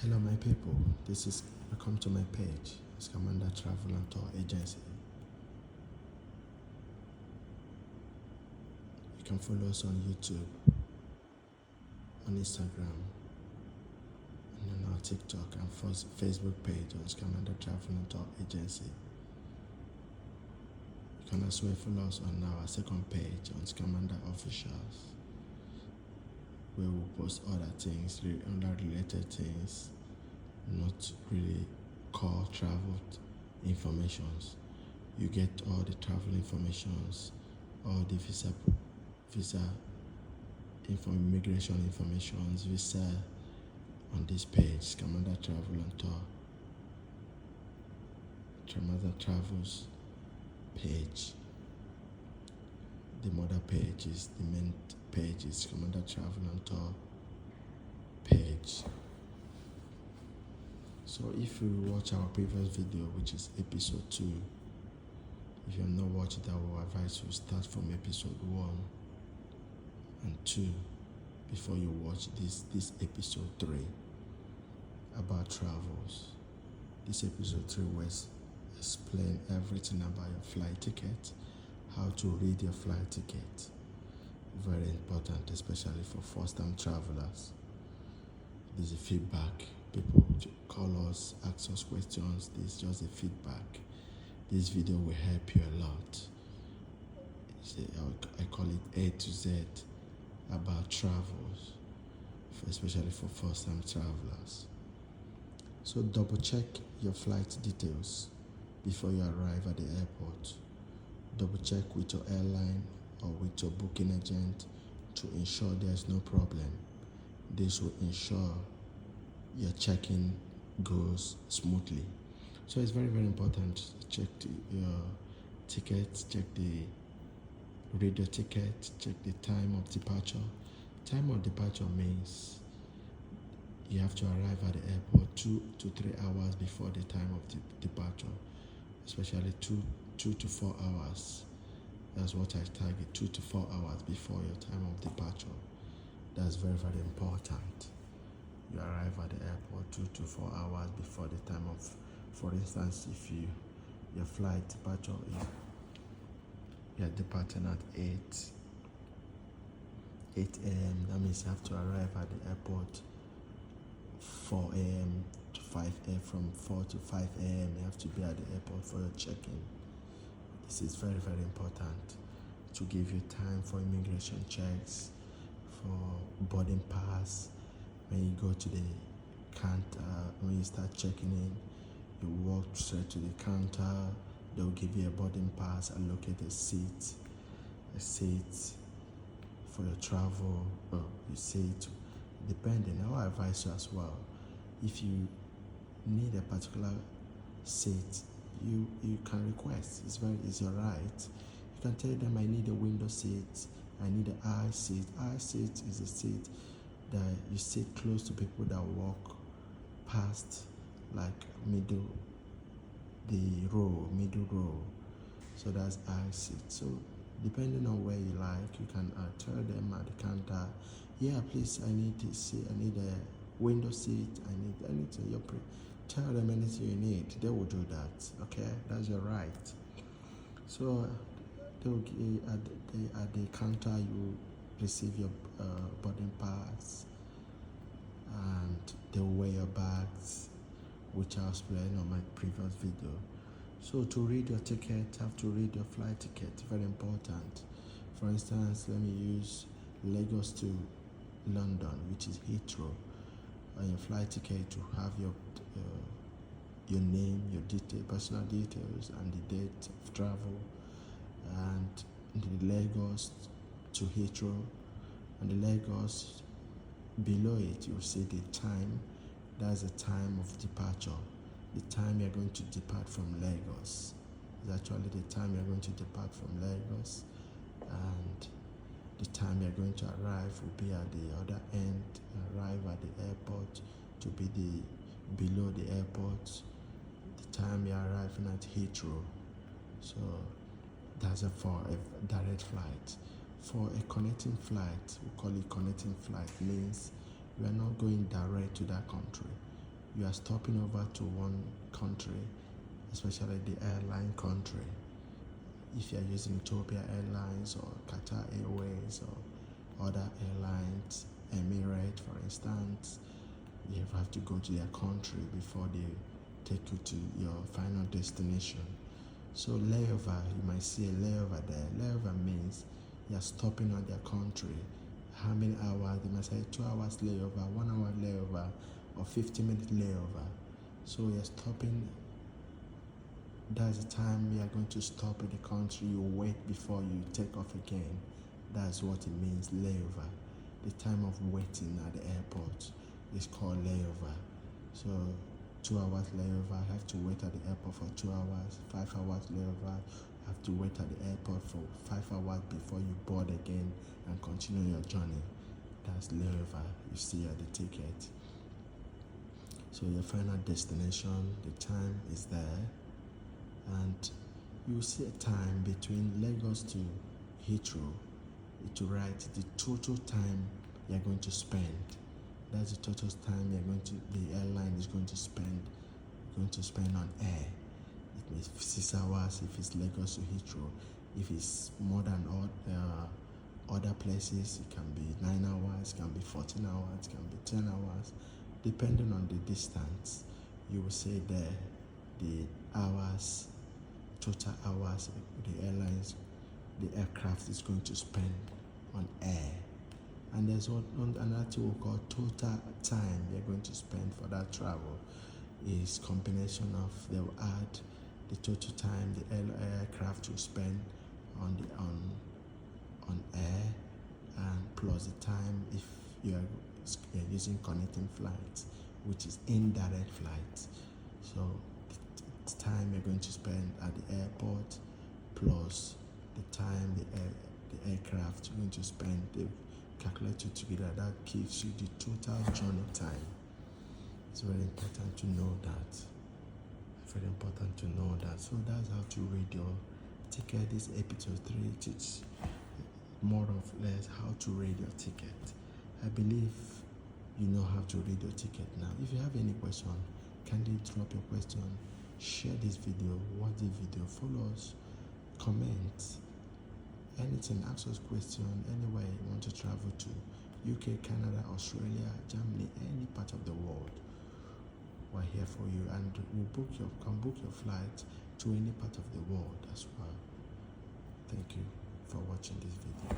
Hello my people, welcome to my page. It's Commander Travel and Tour Agency. You can follow us on YouTube, on Instagram, and on our TikTok and Facebook page on Commander Travel and Tour Agency. You can also follow us on our second page on Commander Officials, where we post other things, other related things, not really core travel informations. You get all the travel informations, all the visa immigration informations, visa on this page, Commander Travel and Tour. Commander Travels page. The mother page is the main page is Commander Travel and Tour page. So if you watch our previous video, which is episode 2, if you have not watched it, I will advise you start from episode 1 and 2 before you watch this episode 3 about travels. This episode 3 will explain everything about your flight ticket, how to read your flight ticket. Very important, especially for first-time travelers. This is feedback. People call us, ask us questions. This is just a feedback. This video will help you a lot. I call it A to Z about travels, especially for first-time travelers. So double check your flight details before you arrive at the airport. Double check with your airline or with your booking agent to ensure there's no problem. This will ensure your check-in goes smoothly. So it's very, very important to check your ticket, read your ticket, check the time of departure. Time of departure means you have to arrive at the airport 2 to 3 hours before the time of departure, especially 2 to 4 hours. That's what I target, 2 to 4 hours before your time of departure. That's very, very important. You arrive at the airport 2 to 4 hours before the time of, for instance, if your flight departure, you're departing at 8 a.m. That means you have to arrive at the airport 4 a.m. to 5 a.m. From 4 to 5 a.m. you have to be at the airport for your check-in. This is very, very important to give you time for immigration checks, for boarding pass. When you go to the counter, when you start checking in, you walk straight to the counter. They'll give you a boarding pass, allocate a seat for your travel. You sit, depending. I will advise you as well. If you need a particular seat, you can request. It's your right. You can tell them, I need a window seat, I need an aisle seat. Aisle seat is a seat that you sit close to people that walk past, like middle row. So that's aisle seat. So depending on where you like, you can tell them at the counter, yeah, please, I need a seat, I need a window seat, I need anything. Tell them anything you need. They will do that. Okay, that's your right. So they will at the counter you receive your boarding pass, and they will weigh your bags, which I explained on my previous video. So to read your ticket, you have to read your flight ticket. Very important. For instance, let me use Lagos to London, which is Heathrow. On your flight ticket, to have your name, your personal details, and the date of travel, and the Lagos to Heathrow, and the Lagos, below it you'll see the time. That's the time of departure. The time you're going to depart from Lagos is actually the time you're going to depart from Lagos, and the time you're going to arrive will be at the other end. Arrive at the airport to be below the airport. The time you're arriving at Heathrow. So that's for a direct flight. For a connecting flight, we call it connecting flight, means we are not going direct to that country. you are stopping over to one country, especially the airline country. If you are using Ethiopia Airlines or Qatar Airways or other airlines, Emirates for instance, you have to go to their country before they take you to your final destination. So layover, you might see a layover there. Layover means you're stopping on their country. How many hours? They might say 2 hours layover, 1 hour layover, or 50-minute layover. So you're stopping. That's the time you are going to stop in the country. You wait before you take off again. That's what it means, layover. The time of waiting at the airport is called layover. So 2 hours layover, have to wait at the airport for 2 hours. 5 hours layover, have to wait at the airport for 5 hours before you board again and continue your journey. That's layover. You see at the ticket. So your final destination, the time is there, and you see a time between Lagos to Heathrow. To write the total time you're going to spend. That's the total time the airline is going to spend on air. It means 6 hours if it's Lagos to Heathrow. If it's more than other places, it can be 9 hours, it can be 14 hours, it can be 10 hours, depending on the distance. You will say there the hours, total hours the aircraft is going to spend on air. And there's another thing we call total time you're going to spend for that travel. Is combination of, they will add the total time the aircraft will spend on air, and plus the time if you're using connecting flights, which is indirect flights. So the time you're going to spend at the airport plus the time the aircraft is going to spend, they calculate it together. That gives you the total journey time. It's very important to know that. So that's how to read your ticket. This episode 3 teaches more or less how to read your ticket. I believe you know how to read your ticket now. If you have any question, kindly drop your question, share this video, watch the video, follow us, comment, anything, ask us question, anywhere you want to travel to, UK, Canada, Australia, Germany, any part of the world. We're here for you, and we'll can book your flight to any part of the world as well. Thank you for watching this video.